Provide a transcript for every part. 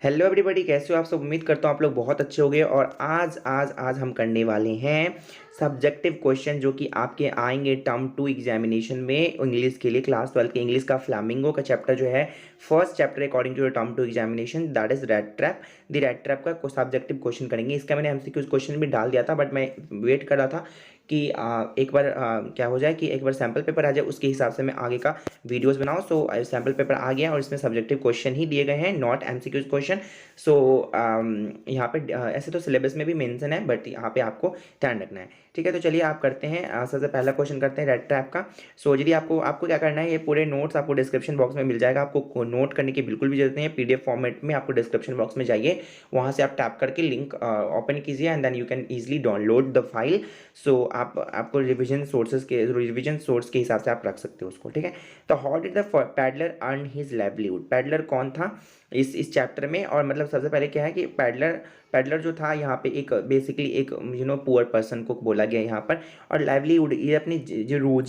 Hello everybody, कैसे हो आप सब। उम्मीद करता हूँ आप लोग बहुत अच्छे होंगे। और आज हम करने वाले हैं सब्जेक्टिव क्वेश्चन जो कि आपके आएंगे टर्म 2 एग्जामिनेशन में इंग्लिश के लिए। क्लास 12 के इंग्लिश का फ्लामिंगो का चैप्टर जो है, first chapter according to term 2 examination, that is rat trap. The rat trap का सब्जेक्टिव क्वेश्चन करेंगे। इसका मैंने एमसीक्यू क्वेश्चन भी डाल दिया था, बट मैं वेट कर रहा था कि एक बार क्या हो जाए कि एक बार सैम्पल पेपर आ जाए, उसके हिसाब से मैं आगे का वीडियोस बनाऊं। सो सैम्पल पेपर आ गया और इसमें सब्जेक्टिव क्वेश्चन ही दिए गए हैं, नॉट एमसीक्यूज क्वेश्चन। सो यहाँ पे ऐसे तो सिलेबस में भी मेंशन है, बट यहाँ पे आपको ध्यान रखना है। ठीक है, तो चलिए आप करते हैं। सबसे पहला क्वेश्चन करते हैं रेड ट्रैप का। सो यदि आपको आपको क्या करना है, ये पूरे नोट्स आपको डिस्क्रिप्शन बॉक्स में मिल जाएगा। आपको नोट करने की बिल्कुल भी जरूरत नहीं है। पीडीएफ फॉर्मेट में आपको डिस्क्रिप्शन बॉक्स में जाइए, वहाँ से आप टैप करके लिंक ओपन कीजिए and then you can easily download the file. So आपको रिविजन सोर्स के हिसाब से आप रख सकते हो उसको। ठीक है, तो how did the peddler earn his livelihood. Peddler कौन था इस चैप्टर में। और मतलब सबसे पहले क्या है कि पैडलर जो था यहाँ पे एक बेसिकली एक पुअर पर्सन को बोला गया यहाँ पर। और लाइवलीहुड ये अपनी जो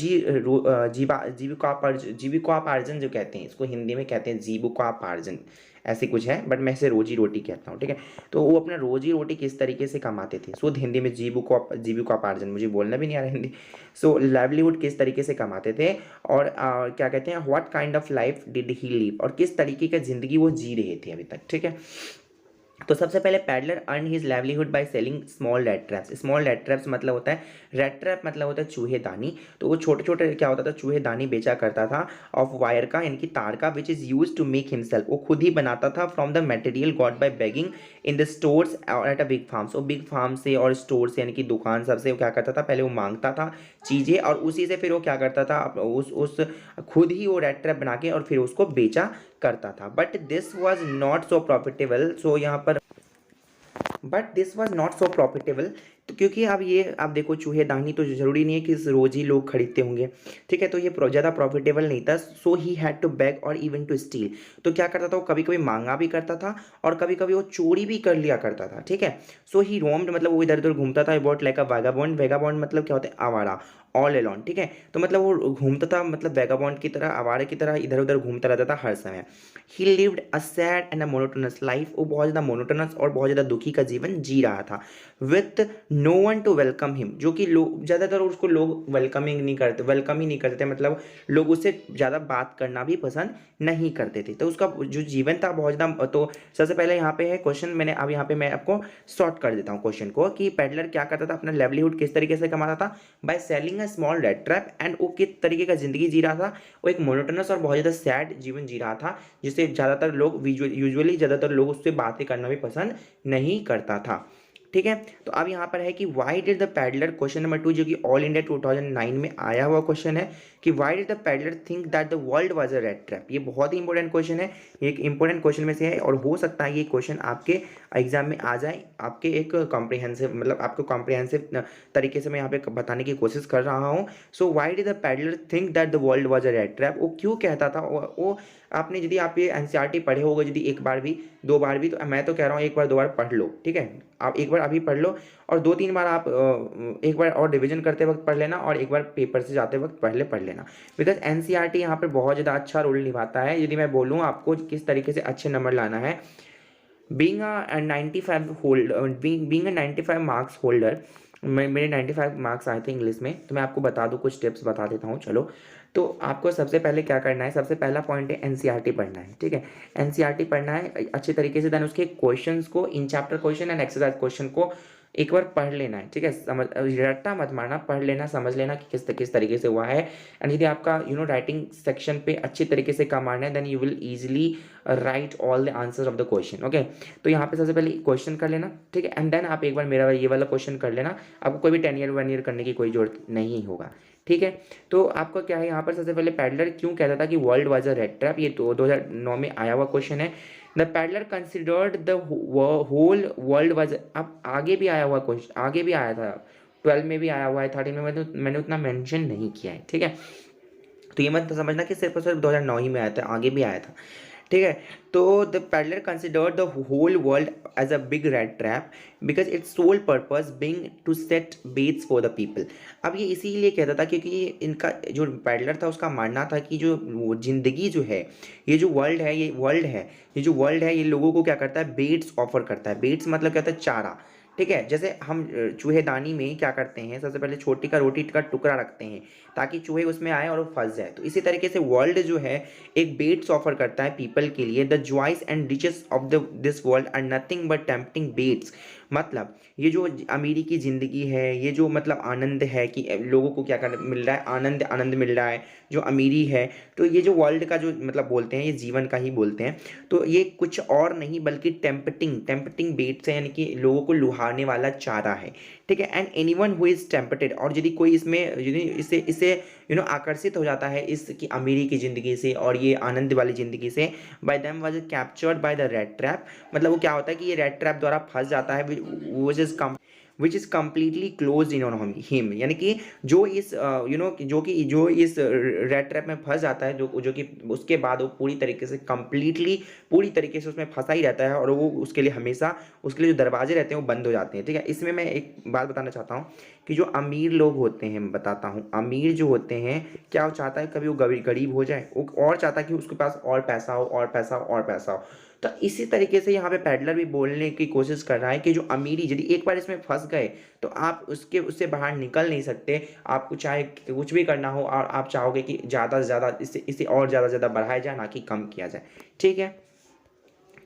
जीविकोपार्जन जो कहते हैं, इसको हिंदी में कहते हैं जीविकोपार्जन, ऐसी कुछ है, बट मैं इसे रोजी रोटी कहता हूँ। ठीक है, तो वो अपना रोजी रोटी किस तरीके से कमाते थे, शुद्ध हिंदी में जीविकोपार्जन, मुझे बोलना भी नहीं आ रहा हिंदी। सो लाइवलीहुड किस तरीके से कमाते थे, और क्या कहते हैं, what kind of life did he live, और किस तरीके का जिंदगी वो जी रहे थे अभी तक। ठीक है, तो सबसे पहले peddler earn his livelihood by selling small red traps. Small red traps मतलब होता है, रेड ट्रैप मतलब होता है चूहेदानी। तो वो छोटे छोटे क्या होता था, चूहेदानी बेचा करता था ऑफ वायर का, यानी कि तार का, which is use to make himself. वो खुद ही बनाता था from the material got by begging in the stores और एट अ बिग फार्म्स। वो बिग फार्म से और स्टोर से, यानी कि दुकान सबसे वो क्या करता था, पहले वो मांगता था चीज़ें और उसी से फिर वो क्या करता था, उस खुद ही वो रेड ट्रैप बना के और फिर उसको बेचा करता था। But this was not so profitable. So यहाँ पर but this was not so profitable. तो क्योंकि अब ये आप देखो, चूहेदानी तो जरूरी नहीं है कि रोज ही लोग खरीदते होंगे। ठीक है, तो ये ज़्यादा प्रॉफिटेबल नहीं था। So he had to bag और इवन टू स्टील। तो क्या करता था, वो कभी कभी मांगा भी करता था और कभी कभी वो चोरी भी कर लिया करता था। ठीक है, सो ही रोम्ड मतलब वो इधर उधर घूमता था। About like a vagabond. Vagabond मतलब क्या होता है, आवारा, ऑल एलॉन। ठीक है, तो मतलब वो घूमता था, मतलब वैगाबॉन्ड की तरह, आवारे की तरह इधर उधर घूमता रहता था हर समय। ही lived a sad and a monotonous life. वो बहुत ज़्यादा मोनोटोनस और बहुत ज़्यादा दुखी का जीवन जी रहा था। With no one to welcome him. जो कि लोग ज़्यादातर उसको लोग वेलकम ही नहीं करते थे, मतलब लोग उससे ज़्यादा बात करना भी पसंद नहीं करते थे। तो उसका जो जीवन था बहुत ज़्यादा। तो सबसे पहले यहाँ पे है क्वेश्चन, मैंने अब यहाँ पे मैं आपको शॉर्ट कर देता हूँ क्वेश्चन को, कि पेडलर क्या करता था, अपना लाइवलीहुड किस तरीके से कमाता था, by selling a small red trap. And वो किस तरीके का जिंदगी जी रहा था, वो एक मोनोटोनस और बहुत ज़्यादा सैड जीवन जी रहा था, जिससे ज़्यादातर लोग उससे बातें करना भी पसंद नहीं करता था। ठीक है, तो अब यहाँ पर है कि why did the peddler, question number 2 जो कि ऑल इंडिया 2009 में आया हुआ क्वेश्चन है, कि why did the peddler think that the world was a red trap. ये बहुत ही इंपॉर्टेंट क्वेश्चन है, ये एक इंपॉर्टेंट क्वेश्चन में से है, और हो सकता है ये क्वेश्चन आपके एग्जाम में आ जाए, आपके एक कॉम्प्रिहेंसिव, मतलब आपको कॉम्प्रिहेंसिव तरीके से मैं यहाँ पे बताने की कोशिश कर रहा हूँ। So why did the peddler think that the world was a red trap. वो क्यों कहता था, वो आपने यदि आप ये एनसीईआरटी पढ़े होगे, यदि एक बार भी दो बार भी, तो मैं तो कह रहा हूँ एक बार दो बार पढ़ लो। ठीक है, आप एक बार अभी पढ़ लो और दो तीन बार आप एक बार और रिवीजन करते वक्त पढ़ लेना, और एक बार पेपर से जाते वक्त पहले पढ़ लेना। बिकॉज एनसीईआरटी यहाँ पर बहुत ज़्यादा अच्छा रोल निभाता है। यदि मैं बोलूँ आपको किस तरीके से अच्छे नंबर लाना है, being a 95 holder, being a 95 marks holder, मेरे 95 मार्क्स आए थे इंग्लिश में। तो मैं आपको बता दूं, कुछ टिप्स बता देता हूँ। चलो, तो आपको सबसे पहले क्या करना है, सबसे पहला पॉइंट है एनसीईआरटी पढ़ना है। ठीक है, एनसीईआरटी पढ़ना है अच्छे तरीके से, देन उसके क्वेश्चंस को, in chapter question and exercise question को एक बार पढ़ लेना है। ठीक है, समझ, रट्टा मत मारना, पढ़ लेना, समझ लेना कि किस तरीके से हुआ है। एंड यदि आपका राइटिंग सेक्शन पे अच्छे तरीके से काम मारना है, then you will easily write all the answer of the question. Okay, तो यहाँ पे सबसे पहले क्वेश्चन कर लेना। ठीक है, एंड देन आप एक बार मेरा ये वाला क्वेश्चन कर लेना। आपको कोई भी 10 ईयर 1 ईयर करने की कोई जरूरत नहीं होगा। ठीक है, तो आपका क्या है यहाँ पर, सबसे पहले पैडलर क्यों कहता था कि world was a red trap. ये 2009 में आया हुआ क्वेश्चन है। The peddler considered the whole world was, अब आगे भी आया हुआ क्वेश्चन, आगे भी आया था, 12 में भी आया हुआ है, 13 में मैंने उतना मेंशन नहीं किया है। ठीक है, तो ये मत समझना कि सिर्फ और सिर्फ 2009 ही में आया था, आगे भी आया था। ठीक है। तो the peddler considered the whole world as a big red trap because its sole purpose being to set baits for the people. अब ये इसीलिए कहता था क्योंकि इनका जो पैडलर था उसका मानना था कि जो वो जिंदगी जो है, ये जो वर्ल्ड है, ये जो वर्ल्ड है ये लोगों को क्या करता है, बेट्स ऑफर करता है। बेट्स मतलब क्या होता है, चारा। ठीक है, जैसे हम चूहेदानी में क्या करते हैं, सबसे पहले छोटी का रोटी का टुकड़ा रखते हैं ताकि चूहे उसमें आए और वो फंस जाए। तो इसी तरीके से वर्ल्ड जो है एक बेट्स ऑफर करता है पीपल के लिए। The joys and riches of the this world are nothing but tempting baits. मतलब ये जो अमीरी की ज़िंदगी है, ये जो मतलब आनंद है कि लोगों को क्या कर मिल रहा है, आनंद आनंद मिल रहा है, जो अमीरी है, तो ये जो वर्ल्ड का जो मतलब बोलते हैं, ये जीवन का ही बोलते हैं। तो ये कुछ और नहीं बल्कि टेम्पटिंग बेट्स है, यानी कि लोगों को लुभाने वाला चारा है। ठीक है। And anyone who is tempted, और यदि कोई इसमें यदि इससे इससे आकर्षित हो जाता है इसकी अमीरी की ज़िंदगी से और ये आनंद वाली ज़िंदगी से, bye them was captured by the rat trap. मतलब वो क्या होता है कि ये रेड ट्रैप द्वारा फंस जाता है, which is completely close in on him. यानी कि जो इस जो इस रेड ट्रैप में फंस जाता है, जो कि उसके बाद वो पूरी तरीके से उसमें फंसा ही रहता है और वो उसके लिए हमेशा उसके लिए जो दरवाजे रहते हैं वो बंद हो जाते हैं। ठीक है। इसमें मैं एक बात बताना चाहता हूँ कि जो अमीर लोग होते हैं, बताता हूँ, अमीर जो होते हैं क्या वो चाहता है, कभी वो गरीब हो जाए, वो और चाहता है कि उसके पास और पैसा हो और पैसा हो और पैसा हो। तो इसी तरीके से यहाँ पे पैडलर भी बोलने की कोशिश कर रहा है कि जो अमीरी, यदि एक बार इसमें फंस गए तो आप उससे बाहर निकल नहीं सकते। आपको चाहे कुछ भी करना हो और आप चाहोगे कि ज़्यादा से ज़्यादा इसे और ज़्यादा से ज़्यादा बढ़ाया जाए, ना कि कम किया जाए। ठीक है।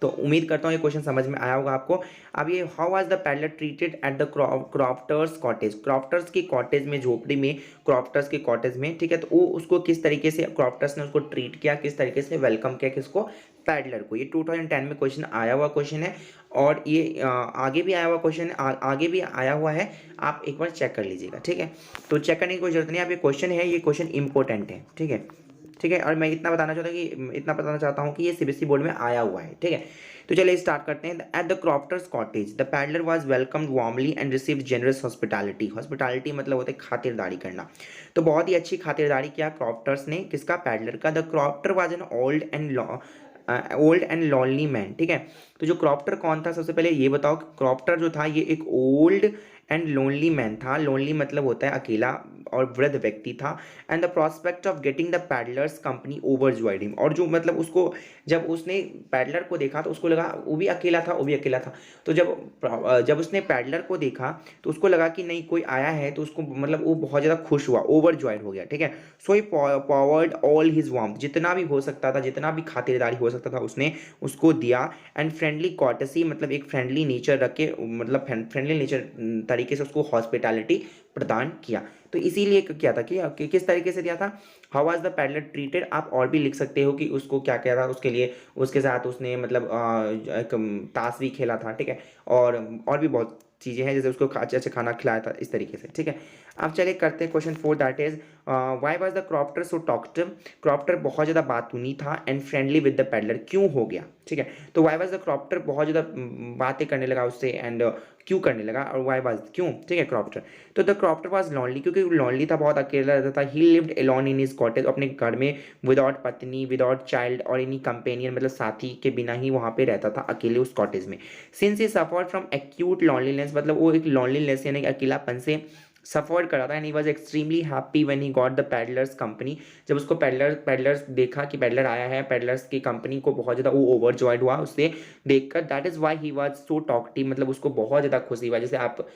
तो उम्मीद करता हूँ ये क्वेश्चन समझ में आया होगा आपको। अब ये how was the peddler treated at the crofter's cottage, crofter's की कॉटेज में, झोपड़ी में, क्रॉफ्टर्स के कॉटेज में। ठीक है। तो वो उसको किस तरीके से क्रॉफ्टर्स ने उसको ट्रीट किया, किस तरीके से वेलकम किया किसको, पैडलर को। ये 2010 में क्वेश्चन आया हुआ क्वेश्चन है और ये आगे भी आया हुआ क्वेश्चन आगे भी आया हुआ है, आप एक बार चेक कर लीजिएगा। ठीक है। तो चेक करने की कोई जरूरत नहीं, आप ये क्वेश्चन है, ये क्वेश्चन इंपॉर्टेंट है। ठीक है। ठीक है। और मैं इतना बताना चाहता हूँ कि ये सीबीएसई बोर्ड में आया हुआ है। ठीक है। तो चलिए स्टार्ट करते हैं। At the crofter's cottage the peddler was welcomed warmly and received generous hospitality. Hospitality मतलब होता है खातिरदारी करना। तो बहुत ही अच्छी खातिरदारी किया क्रॉफ्टर्स ने, किसका, पैडलर का। The crofter was an old and lonely man. ठीक है। तो जो क्रॉफ्टर कौन था, सबसे पहले ये बताओ, क्रॉफ्टर जो था ये एक ओल्ड एंड लोनली मैन था। लोनली मतलब होता है अकेला और वृद्ध व्यक्ति था। And the prospect of getting the peddlers company overjoyed him, और जो मतलब उसको जब उसने पैडलर को देखा तो उसको लगा, वो भी अकेला था, तो जब उसने पैडलर को देखा तो उसको लगा कि नहीं कोई आया है, तो उसको मतलब वो बहुत ज़्यादा खुश हुआ, ओवरजॉयड हो गया। ठीक है। सो ही पॉवर्ड ऑल हिज वार्मथ, जितना भी हो सकता था, जितना भी खातिरदारी हो सकता था उसने उसको दिया। एंड फ्रेंडली कॉर्टसी मतलब एक फ्रेंडली नेचर रख के, मतलब फ्रेंडली नेचर तरीके से उसको हॉस्पिटैलिटी प्रदान किया। तो इसीलिए क्या था कि किस तरीके से दिया था, how was the peddler treated. आप और भी लिख सकते हो कि उसको क्या क्या था, उसके लिए उसके साथ उसने मतलब एक ताश भी खेला था। ठीक है। और भी बहुत चीज़ें हैं, जैसे उसको अच्छे अच्छे खाना खिलाया था, इस तरीके से। ठीक है। अब चलिए करते हैं question 4, that is why was the क्रॉप्टर so talkative. क्रॉप्टर बहुत ज़्यादा बातूनी था and friendly with the peddler, क्यों हो गया। ठीक है। तो वाई वाज द क्रॉप्टर बहुत ज़्यादा बातें करने लगा उससे, एंड क्यों करने लगा, और वाई वाज क्यों। ठीक है। क्रॉप्टर, तो द क्रॉप्टर वाज लॉनली, क्योंकि लॉनली था, बहुत अकेला रहता था। ही lived alone in his cottage, अपने घर में, विदाउट पत्नी, विदाउट चाइल्ड और एनी कंपेनियन, मतलब साथी के बिना ही वहाँ पे रहता था अकेले उस कॉटेज में। Since he suffered from acute loneliness, मतलब वो एक लॉनलीनेस यानी अकेलापन से सफर कर रहा था। And he was extremely happy when he got the peddlers company, जब उसको पैडलर्स देखा कि पैडलर आया है, पैडलर्स की कंपनी को बहुत ज़्यादा वो ओवरजॉयड हुआ उससे देखकर। That is why he was so talkative, मतलब उसको बहुत ज़्यादा खुशी हुआ। जैसे आप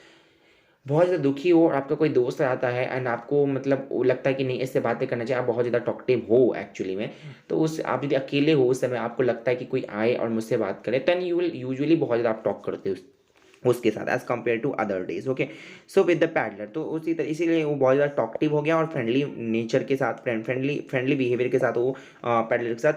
बहुत ज़्यादा दुखी हो और आपका कोई दोस्त आता है एंड आपको मतलब वो लगता है कि नहीं इससे बातें करना चाहिए, आप बहुत ज़्यादा टॉकटिव हो एक्चुअली में, तो उस आप यदि अकेले हो उस समय आपको लगता है कि कोई आए और मुझसे बात करे, देन यू विल यूजुअली बहुत ज़्यादा आप टॉक करते हो उसके साथ as compare to other days. Okay. So with the peddler, तो उसी तरह इसीलिए वो बहुत ज़्यादा टॉकटिव हो गया और फ्रेंडली नेचर के साथ, फ्रेंडली बिहेवियर के साथ वो पैडलर के साथ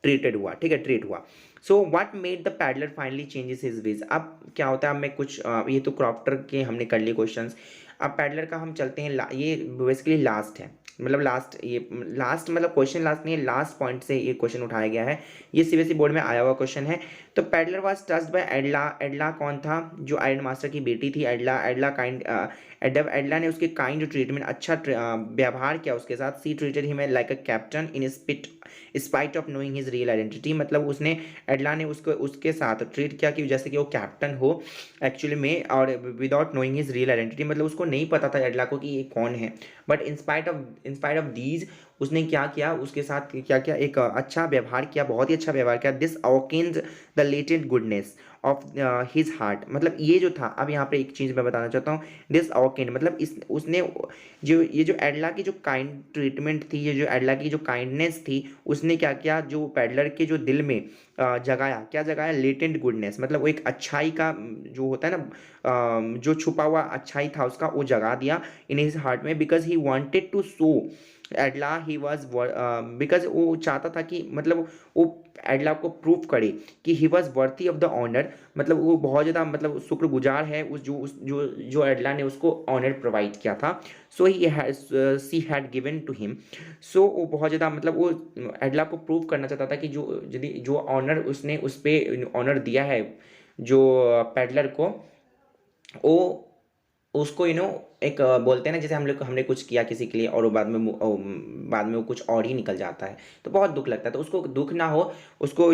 ट्रीटेड हुआ। ठीक है। ट्रीट हुआ। So what made the peddler finally changes his veg. अब क्या होता है, अब मैं कुछ ये तो क्रॉप्टर के हमने कर लिए क्वेश्चंस, अब पैडलर का हम चलते हैं। ये बेसिकली लास्ट है, मतलब लास्ट मतलब क्वेश्चन लास्ट नहीं है, लास्ट पॉइंट से ये क्वेश्चन उठाया गया है। ये सीबीएसई बोर्ड में आया हुआ क्वेश्चन है। तो पैडलर वाज टच्ड बाय एडला। एडला कौन था, जो आयरन मास्टर की बेटी थी एडला ने उसके काइंड ट्रीटमेंट, अच्छा व्यवहार किया उसके साथ। She treated him like a captain in spit spite of knowing his real identity, मतलब उसने एडला ने उसको उसके साथ ट्रीट किया कि जैसे कि वो कैप्टन हो एक्चुअली में, और without knowing his real identity, मतलब उसको नहीं पता था एडला को कि ये कौन है। But in spite of these उसने क्या किया, उसके साथ क्या किया, एक अच्छा व्यवहार किया, बहुत ही अच्छा व्यवहार किया। This awakened the latent goodness of his heart, मतलब ये जो था, अब यहाँ पे एक चीज़ मैं बताना चाहता हूँ। दिस अवोकेन्ड मतलब इस उसने जो ये जो एडला की जो काइंड ट्रीटमेंट थी, ये जो एडला की जो काइंडनेस थी, उसने क्या किया, जो पैडलर के जो दिल में जगाया, क्या जगाया, लेटेंट गुडनेस, मतलब वो एक अच्छाई का जो होता है ना, जो छुपा हुआ अच्छाई था उसका, वो जगा दिया इन हिज हार्ट में, because he wanted to show Edla he was, because वो चाहता था कि मतलब वो एडला को प्रूव करे कि he was worthy of the honour, मतलब वो बहुत ज़्यादा मतलब शुक्रगुजार है उस जो एडला ने उसको ऑनर प्रोवाइड किया था। So he she had given to him, so वो बहुत ज़्यादा मतलब वो एडला को प्रूव करना चाहता था कि जो यदि जो ऑनर उसने उस पर ऑनर दिया है जो पेडलर को, वो उसको एक बोलते हैं ना, जैसे हम लोग हमने कुछ किया किसी के लिए और वो बाद में वो कुछ और ही निकल जाता है, तो बहुत दुख लगता है। तो उसको दुख ना हो, उसको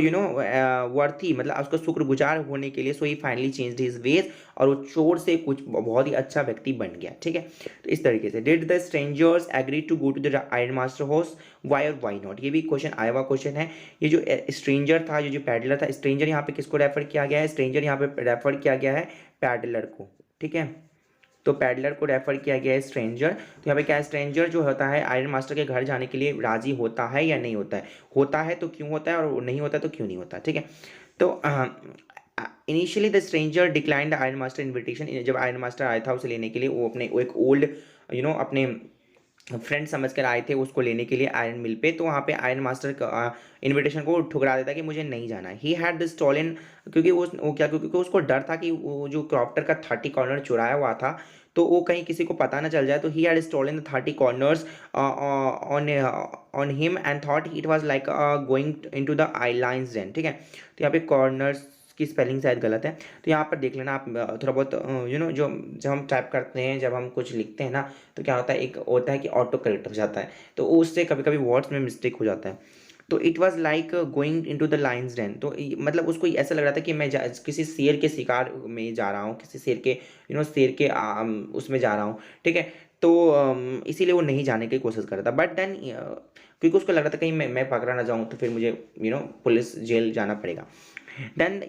वर्थी मतलब उसको शुक्रगुजार होने के लिए, सो ही फाइनली चेंज्ड हिज वेज, और वो चोर से कुछ बहुत ही अच्छा व्यक्ति बन गया। ठीक है, तो इस तरीके से did the strangers agree to go to the iron master house, why और वाई नॉट, ये भी क्वेश्चन आया हुआ क्वेश्चन है। ये जो स्ट्रेंजर था, ये जो पैडलर था, स्ट्रेंजर यहाँ पे किसको रेफर किया गया है, स्ट्रेंजर यहाँ पे रेफर किया गया है पैडलर को। ठीक है, तो पैडलर को रेफर किया गया है स्ट्रेंजर। तो यहाँ पे क्या है, स्ट्रेंजर जो होता है आयरन मास्टर के घर जाने के लिए राजी होता है या नहीं होता है, होता है तो क्यों होता है, और नहीं होता तो क्यों नहीं होता। ठीक है, तो initially the stranger decline the iron master invitation, जब आयरन मास्टर आया था उसे लेने के लिए, वो एक ओल्ड अपने फ्रेंड समझ कर आए थे उसको लेने के लिए आयरन मिल पे, तो वहाँ पे आयरन मास्टर इनविटेशन को ठुकरा देता कि मुझे नहीं जाना है। ही हैड द स्टॉलन, क्योंकि क्योंकि उसको डर था कि वो जो क्रॉप्टर का 30 कॉर्नर चुराया हुआ था, तो वो कहीं किसी को पता ना चल जाए। तो he had stolen the 30 corners on him and thought it was like going into the lion's den. ठीक है, तो यहाँ पे कॉर्नर्स की स्पेलिंग शायद गलत है, तो यहाँ पर देख लेना आप थोड़ा बहुत जो जब हम टाइप करते हैं, जब हम कुछ लिखते हैं ना, तो क्या होता है, एक होता है कि ऑटो करेक्ट हो जाता है, तो उससे कभी कभी वर्ड्स में मिस्टेक हो जाता है। तो it was like going into the lion's den, तो मतलब उसको ऐसा लग रहा था कि मैं किसी शेर के शिकार में जा रहा हूँ, किसी शेर के शेर के उसमें जा रहा हूँ। ठीक है, तो इसीलिए वो नहीं जाने की कोशिश कर रहा था। बट देन क्योंकि उसको लग रहा था कहीं मैं पकड़ा ना जाऊँ, तो फिर मुझे पुलिस जेल जाना पड़ेगा, देन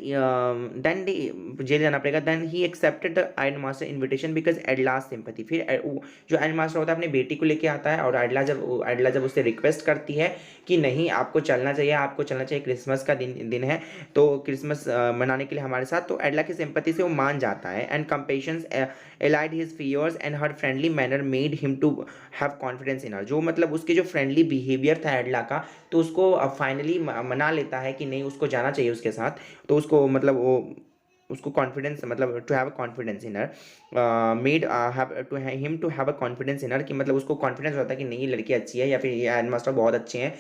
जेल जाना पड़ेगा। Then he accepted the iron master invitation because Edla's sympathy, फिर जो आयरन मास्टर होता है अपने बेटी को लेके आता है, और एडला जब उससे रिक्वेस्ट करती है कि नहीं आपको चलना चाहिए, क्रिसमस का दिन है, तो क्रिसमस मनाने के लिए हमारे साथ, तो एडला की सिंपैथी से वो मान जाता है। And compassions allied his fears and her friendly manner made him to have confidence in her, जो मतलब उसके जो फ्रेंडली बिहेवियर था एडला का, तो उसको फाइनली मना लेता है कि नहीं उसको जाना चाहिए उसके साथ। तो उसको मतलब वो उसको कॉन्फिडेंस मतलब to have a confidence in her made have to him to have a confidence in her, कि मतलब उसको कॉन्फिडेंस होता है कि नहीं ये लड़की अच्छी है, या फिर ये आयरन मास्टर बहुत अच्छे हैं,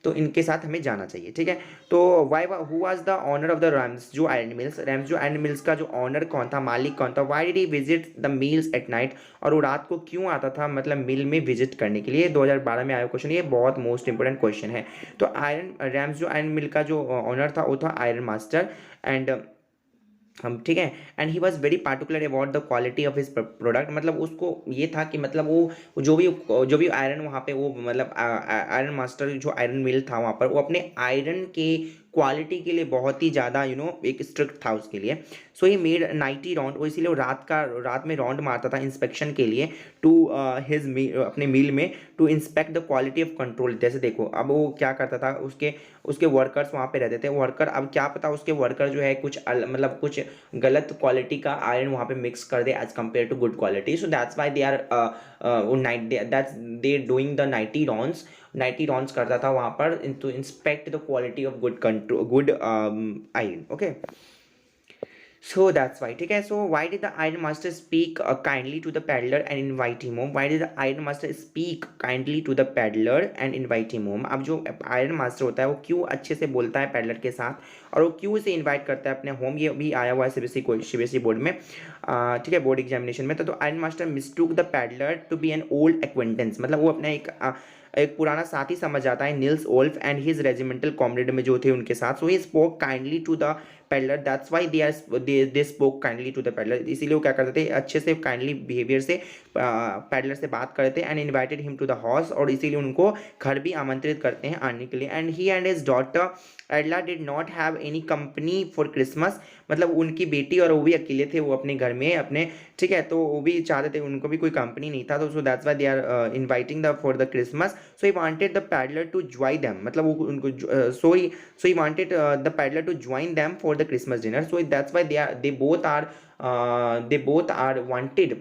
तो इनके साथ हमें जाना चाहिए। ठीक है, तो why who was the owner of the rams जो आयरन मिल्स का जो ऑनर कौन था, मालिक कौन था, why did he visit the mills at night, और वो रात को क्यों आता था मतलब मिल में विजिट करने के लिए। 2012 में आया क्वेश्चन, ये बहुत मोस्ट इंपोर्टेंट क्वेश्चन है। तो आयरन मिल का जो ऑनर था वो था आयरन मास्टर, एंड हम ठीक है, and he was very particular about the quality of his product, मतलब उसको ये था कि मतलब वो जो भी आयरन वहाँ पे वो मतलब आयरन मास्टर जो आयरन मिल था वहाँ पर, वो अपने आयरन के क्वालिटी के लिए बहुत ही ज़्यादा एक स्ट्रिक्ट था उसके लिए। सो ही मेड नाइटी राउंड, वो इसीलिए वो रात में राउंड मारता था इंस्पेक्शन के लिए टू हिज अपने मिल में, to inspect the quality of control. जैसे देखो अब वो क्या करता था, उसके वर्कर्स वहाँ पे रहते थे, वर्कर अब क्या पता उसके वर्कर जो है कुछ मतलब कुछ गलत क्वालिटी का आयरन वहाँ पे मिक्स कर दे as compare to good quality. So that's why they are they doing the nightly rounds करता था वहाँ पर to inspect the quality of good iron. Okay, so that's why. ठीक है, so why did the iron master speak kindly to the peddler and invite him home, why did the iron master speak kindly to the peddler and invite him home, अब जो iron master होता है वो क्यों अच्छे से बोलता है पैडलर के साथ, और वो क्यों उसे इनवाइट करता है अपने होम, ये भी आया हुआ है सीबीएसई बोर्ड में। ठीक है, बोर्ड एग्जामिनेशन में। तो iron master mistook the peddler to be an old acquaintance, मतलब वो अपना एक एक पुराना साथी समझ जाता है Nils Olof and his regimental comrade में जो थे उनके साथ. So he spoke kindly to the peddler. That's why they spoke kindly to the peddler. इसीलिए वो क्या करते थे, अच्छे से काइंडली बिहेवियर से पेडलर से बात करते हैं. And invited him to the house, और इसीलिए उनको घर भी आमंत्रित करते हैं आने के लिए. And he and his daughter एडला did not have any company for Christmas. मतलब उनकी बेटी और वो भी अकेले थे वो अपने घर में अपने, ठीक है, तो वो भी चाहते थे, उनको भी कोई कंपनी नहीं था. तो so that's why they are inviting the for the Christmas. So he wanted the peddler to join them. मतलब वो उनको so he wanted the peddler to join them for the Christmas dinner. So that's why they both are wanted.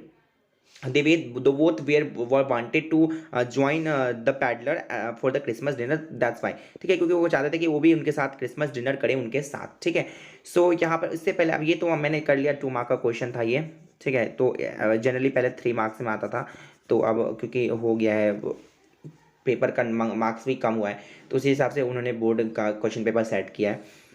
The both were wanted to join the paddler for the Christmas dinner. That's why. ठीक है, क्योंकि वो चाहते थे कि वो भी उनके साथ क्रिसमस डिनर करें उनके साथ. ठीक है, सो यहाँ पर इससे पहले, अब ये तो मैंने कर लिया, 2 मार्क का क्वेश्चन था ये. ठीक है, तो जनरली पहले 3 मार्क्स में आता था, तो अब क्योंकि हो गया है पेपर का मार्क्स भी कम हुआ है, तो उसी हिसाब से उन्होंने बोर्ड का क्वेश्चन पेपर सेट किया है.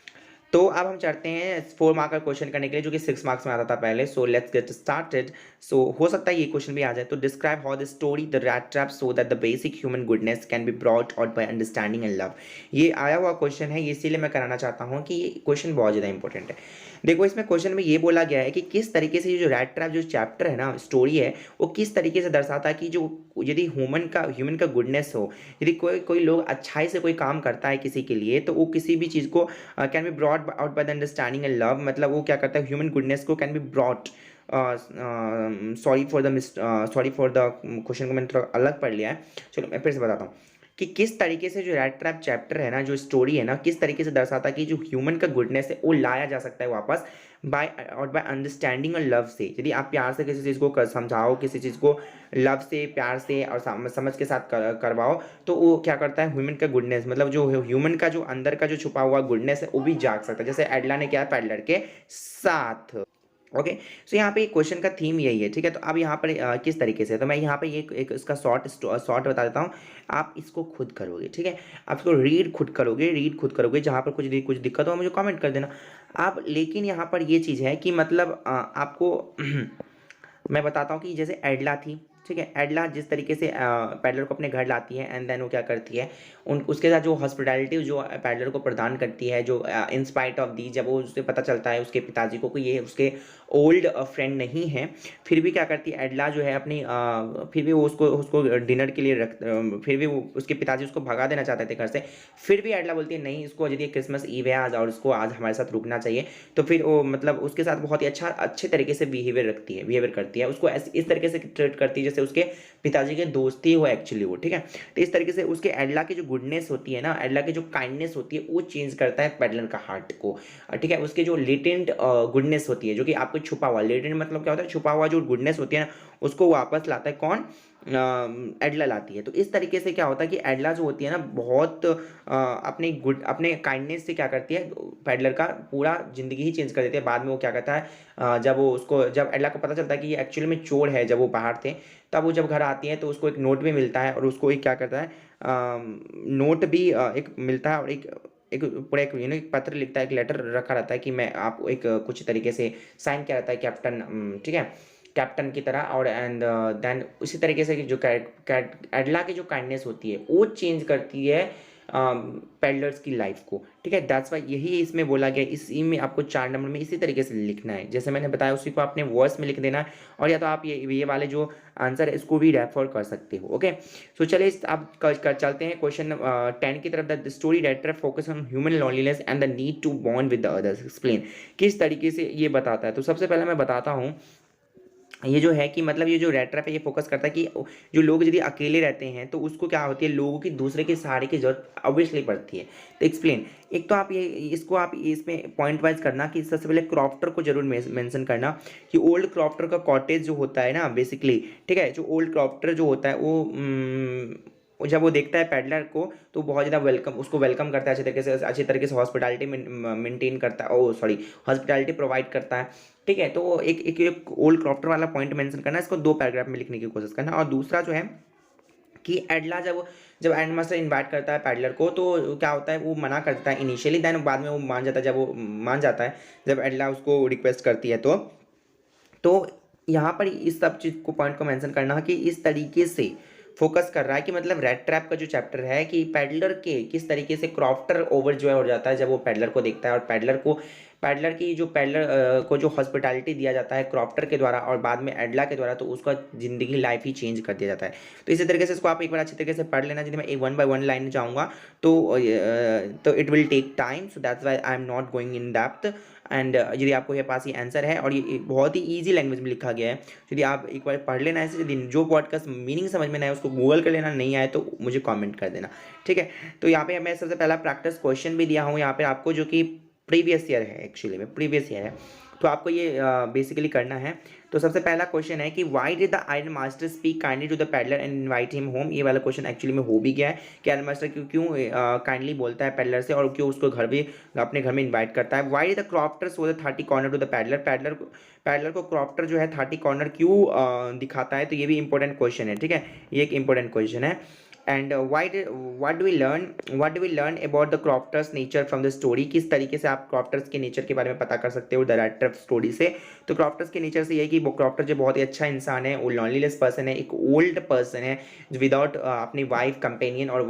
तो अब हम चढ़ते हैं 4 मार्क का क्वेश्चन करने के लिए, जो कि 6 मार्क्स में आता था पहले. So let's get started. So हो सकता है ये क्वेश्चन भी आ जाए. तो describe how the story the rat trap so that the basic human goodness can be brought out by understanding and love. ये आया हुआ क्वेश्चन है, इसीलिए मैं कराना चाहता हूँ कि ये क्वेश्चन बहुत ज़्यादा इंपॉर्टेंट है. देखो, इसमें क्वेश्चन में ये बोला गया है कि किस तरीके से ये जो रैट ट्रैप जो चैप्टर है ना, स्टोरी है, वो किस तरीके से दर्शाता है कि जो यदि ह्यूमन का गुडनेस हो, यदि कोई लोग अच्छाई से कोई काम करता है किसी के लिए, तो वो किसी भी चीज़ को can be brought out by the understanding and love. मतलब वो क्या करता है, ह्यूमन गुडनेस को can be brought. Sorry for the question को मैंने थोड़ा अलग पढ़ लिया है. चलो मैं फिर से बताता हूँ कि किस तरीके से जो रैट ट्रैप चैप्टर है ना, जो स्टोरी है ना, किस तरीके से दर्शाता है कि जो ह्यूमन का गुडनेस है वो लाया जा सकता है वापस बाय अंडरस्टैंडिंग और लव से. यदि आप प्यार से किसी चीज़ को समझाओ, किसी चीज़ को लव से, प्यार से और समझ के साथ करवाओ, तो वो क्या करता है, ह्यूमन का गुडनेस, मतलब जो ह्यूमन का जो अंदर का जो छुपा हुआ गुडनेस है वो भी जाग सकता है, जैसे एडला ने किया पैडलर के साथ. ओके, सो यहाँ पे क्वेश्चन का थीम यही है. ठीक है, तो अब यहाँ पर किस तरीके से, तो मैं यहाँ पे एक इसका शॉर्ट बता देता हूँ. आप इसको खुद करोगे. ठीक है, आप इसको रीड खुद करोगे. जहाँ पर कुछ दिक्कत हो मुझे कमेंट कर देना आप. लेकिन यहाँ पर ये चीज़ है कि मतलब आपको मैं बताता हूँ कि जैसे एडला थी, ठीक है, एडला जिस तरीके से पैडलर को अपने घर लाती है, एंड देन वो क्या करती है, उसके साथ जो हॉस्पिटैलिटी जो पैडलर को प्रदान करती है, जो इन स्पाइट ऑफ दी, जब वो उसे पता चलता है उसके पिताजी को कि ये उसके ओल्ड फ्रेंड नहीं है, फिर भी क्या करती है एडला जो है अपनी फिर भी वो उसको डिनर के लिए फिर भी वो उसके पिताजी उसको भगा देना चाहते थे घर से. फिर भी एडला बोलती है नहीं, इसको यदि क्रिसमस ईव है आज और उसको आज हमारे साथ रुकना चाहिए. तो फिर वो मतलब उसके साथ बहुत ही अच्छे तरीके से बिहेवियर करती है, उसको इस तरीके से ट्रीट करती है जैसे उसके पिताजी के दोस्त ही हो एक्चुअली वो. ठीक है, तो इस तरीके से उसके एडला की जो गुडनेस होती है ना, एडला की जो काइंडनेस होती है, वो चेंज करता है पेडलर का हार्ट को. ठीक है, उसके जो लेटेंट गुडनेस होती है, जो कि आपको छुपा हुआ, लेटेंट मतलब क्या होता है, छुपा हुआ जो गुडनेस होती है ना, उसको वापस लाता है कौन, एडला लाती है. तो इस तरीके से क्या होता है कि एडला जो होती है ना, बहुत अपने काइंडनेस से क्या करती है, पेडलर का पूरा ज़िंदगी ही चेंज कर देती है. बाद में वो क्या करता है, जब एडला को पता चलता है कि ये एक्चुअली में चोर है, जब वो बाहर थे, तब वो जब घर आती है तो उसको एक नोट भी मिलता है, और उसको एक क्या करता है, नोट भी एक मिलता है, और एक पूरा एक पत्र लिखता है, एक लेटर रखा रहता है कि मैं आप एक कुछ तरीके से साइन किया रहता है कैप्टन. ठीक है, कैप्टन की तरह. और एंड देन उसी तरीके से जो एडला की जो काइंडनेस होती है वो चेंज करती है पेडलर्स की लाइफ को. ठीक है, दैट्स वाई यही इसमें बोला गया. इसी में आपको 4 नंबर में इसी तरीके से लिखना है, जैसे मैंने बताया उसी को आपने वॉइस में लिख देना है, और या तो आप ये वाले जो आंसर है इसको भी रेफर कर सकते हो. ओके, सो चलिए अब चलते हैं क्वेश्चन 10 की तरफ. The story writer focus on human loneliness and the need to bond with the others. Explain, किस तरीके से ये बताता है. तो सबसे पहले मैं बताता हूँ ये जो है कि मतलब ये जो रैट ट्रैप है ये फोकस करता है कि जो लोग यदि अकेले रहते हैं तो उसको क्या होती है, लोगों की दूसरे के सहारे की जरूरत ऑब्वियसली पड़ती है. तो एक्सप्लेन, एक तो आप आप इसमें पॉइंट वाइज करना कि सबसे पहले क्रॉफ्टर को जरूर मेंशन करना कि ओल्ड क्रॉफ्टर का कॉटेज जो होता है ना बेसिकली. ठीक है, जो ओल्ड क्रॉफ्टर जो होता है वो जब वो देखता है पेडलर को तो बहुत ज़्यादा उसको वेलकम करता है, अच्छी तरीके से हॉस्पिटैलिटी मेंटेन करता है, हॉस्पिटैलिटी प्रोवाइड करता है. ठीक है, तो एक ओल्ड क्रॉफ्टर वाला पॉइंट मेंशन करना, इसको 2 पैराग्राफ में लिखने की कोशिश करना. और दूसरा जो है कि एडला जब एंड मास्टर इन्वाइट करता है पैडलर को, तो क्या होता है, वो मना करता है इनिशियली, देन बाद में वो मान जाता है. जब वो मान जाता है, जब एडला उसको रिक्वेस्ट करती है, तो यहाँ पर इस सब चीज़ को पॉइंट को मेंशन करना कि इस तरीके से फोकस कर रहा है कि मतलब रेड ट्रैप का जो चैप्टर है कि पैडलर के किस तरीके से क्रॉफ्टर ओवर जो है हो जाता है जब वो पैडलर को देखता है, और पैडलर की जो पैडलर को जो हॉस्पिटैलिटी दिया जाता है क्रॉफ्टर के द्वारा और बाद में एडला के द्वारा, तो उसका ज़िंदगी लाइफ ही चेंज कर दिया जाता है। तो इसी तरीके से इसको आप एक बार अच्छी तरीके से पढ़ लेना। यदि मैं एक वन बाय वन लाइन जाऊँगा तो it will take time, so that's why I am not going in depth. And यदि आपको ये पास ये आंसर है और ये बहुत ही ईजी लैंग्वेज में लिखा गया है, यदि आप एक बार पढ़ लेना ऐसे, यदि जो पॉडकास्ट मीनिंग समझ में ना आए उसको गूगल कर लेना, नहीं आए तो मुझे कमेंट कर देना, ठीक है। तो यहाँ पे मैं सबसे पहला प्रैक्टिस क्वेश्चन भी दिया हूँ यहाँ पे आपको, जो कि प्रीवियस ईयर है, एक्चुअली में प्रीवियस ईयर है। तो आपको ये बेसिकली करना है। तो सबसे पहला क्वेश्चन है कि why did the iron master speak kindly to the peddler and invite him home. ये वाला क्वेश्चन एक्चुअली में हो भी गया है कि आयरन मास्टर क्यों क्यों काइंडली बोलता है पैडलर से और क्यों उसको घर भी अपने घर में इन्वाइट करता है। Why did the crofter show the 30 corner to the peddler. Peddler को क्रॉफ्टर जो है 30 कॉर्नर क्यों दिखाता है। तो ये भी इंपॉर्टेंट क्वेश्चन है, ठीक है, ये एक इंपॉर्टेंट क्वेश्चन है। And what do we learn about the crofter's nature from the story. किस तरीके से आप क्रॉफ्टर्स के नेचर के बारे में पता कर सकते हो द राइटर स्टोरी से। तो क्रॉफ्टर्स के नेचर से ये है कि वो क्रॉफ्टर जो बहुत ही अच्छा इंसान है, वो लॉनलीलेस पर्सन है, एक ओल्ड पर्सन है जो विदाउट अपनी वाइफ कंपेनियन और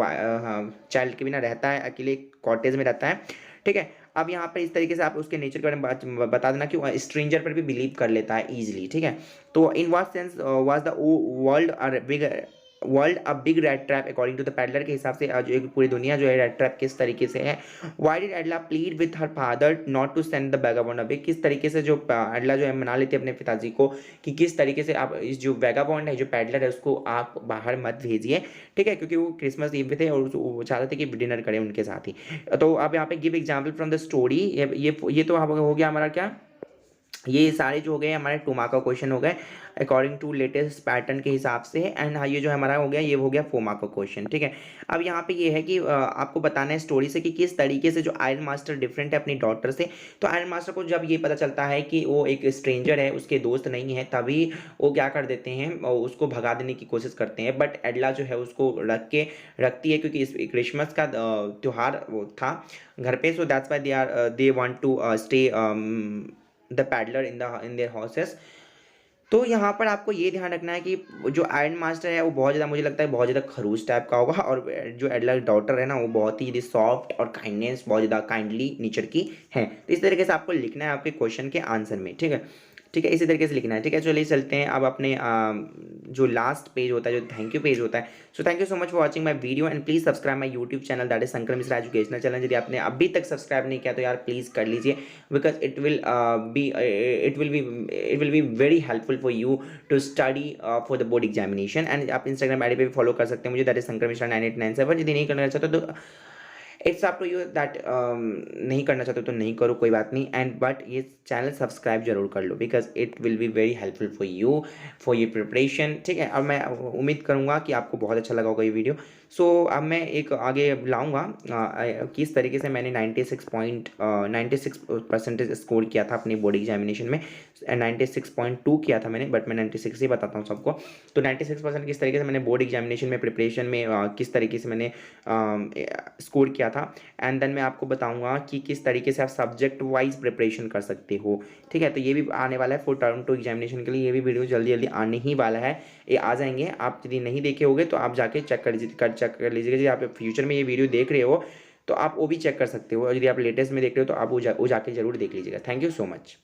चाइल्ड के बिना रहता है, अकेले कॉटेज में रहता है, ठीक है। अब यहाँ पर इस तरीके से आप उसके नेचर के बारे में बता देना कि स्ट्रेंजर पर भी बिलीव कर लेता है ईजिली, ठीक है। तो in what sense was the world a big red trap according to the peddler के हिसाब से जो एक पूरी दुनिया जो है रेड ट्रैप किस तरीके से है। Why did Edla plead with her father not to send the vagabond away. किस तरीके से जो एडला जो है मना लेती है अपने पिताजी को कि किस तरीके से आप इस जो वैगाबॉन्ड है, जो पैडलर है, उसको आप बाहर मत भेजिए, ठीक है, क्योंकि वो क्रिसमस ईव पे थे और वो चाहते थे कि डिनर करें उनके साथ ही। तो अब यहाँ पे give example from the story. ये तो हो गया हमारा क्या, ये सारे जो हो गए हमारे टोमा का क्वेश्चन हो गए अकॉर्डिंग टू लेटेस्ट पैटर्न के हिसाब से। एंड हाँ, ये जो हमारा हो गया ये हो गया फोमा का क्वेश्चन, ठीक है। अब यहाँ पे ये है कि आपको बताना है स्टोरी से कि किस तरीके से जो आयरन मास्टर डिफरेंट है अपनी डॉटर से। तो आयरन मास्टर को जब ये पता चलता है कि वो एक स्ट्रेंजर है, उसके दोस्त नहीं है, तभी वो क्या कर देते हैं, उसको भगा देने की कोशिश करते हैं। बट एडला जो है उसको रखती है क्योंकि इस क्रिसमस का त्यौहार वो था घर पे। So that's why they want to stay the peddler in their houses. तो यहाँ पर आपको ये ध्यान रखना है कि जो आयरन मास्टर है वो बहुत ज़्यादा, मुझे लगता है बहुत ज़्यादा खड़ूस टाइप का होगा, और जो एडलर डॉटर है ना वो बहुत ही सॉफ्ट और काइंडनेस, बहुत ज़्यादा काइंडली नेचर की है। तो इस तरीके से आपको लिखना है आपके क्वेश्चन के आंसर में, ठीक है, ठीक है, इसी तरीके से लिखना है, ठीक है। चलिए चलते हैं अब अपने जो लास्ट पेज होता है, जो थैंक यू पेज होता है। So thank you so much for watching my video and please subscribe my YouTube channel, that is Shankar Mishra educational channel. यदि आपने अभी तक सब्सक्राइब नहीं किया तो यार प्लीज़ कर लीजिए, because it will be very helpful for you to study for the board examination. And आप इंस्टाग्राम आई डी पे भी फॉलो कर सकते हैं मुझे, दैट इज शंकर मिश्रा 9897। यदि नहीं करना चाहते तो it's up to you that, नहीं करना चाहते तो नहीं करो, कोई बात नहीं। एंड बट ये चैनल सब्सक्राइब जरूर कर लो, because it will be very helpful for you for ये प्रिपरेशन, ठीक है। और मैं उम्मीद करूँगा कि आपको बहुत अच्छा लगा होगा ये वीडियो। सो अब मैं एक आगे लाऊंगा किस तरीके से मैंने 96% स्कोर किया था अपनी बोर्ड एग्जामिनेशन में। 96.2 किया था मैंने, बट मैं 96 ही बताता हूँ सबको। तो 96% किस तरीके से मैंने बोर्ड एग्जामिनेशन में प्रिपरेशन में किस तरीके से मैंने स्कोर किया था। एंड देन मैं आपको बताऊंगा कि किस तरीके से आप सब्जेक्ट वाइज प्रिपरेशन कर सकते हो, ठीक है। तो ये भी आने वाला है फॉर टर्म 2 एग्जामिनेशन के लिए, ये भी वीडियो जल्दी जल्दी आने ही वाला है, ये आ जाएंगे। आप यदि नहीं देखे होगे तो आप जाके चेक कर लीजिएगा। यदि आप फ्यूचर में ये वीडियो देख रहे हो तो आप वो भी चेक कर सकते हो, और यदि आप लेटेस्ट में देख रहे हो तो आप वो जाके जरूर देख लीजिएगा। Thank you so much.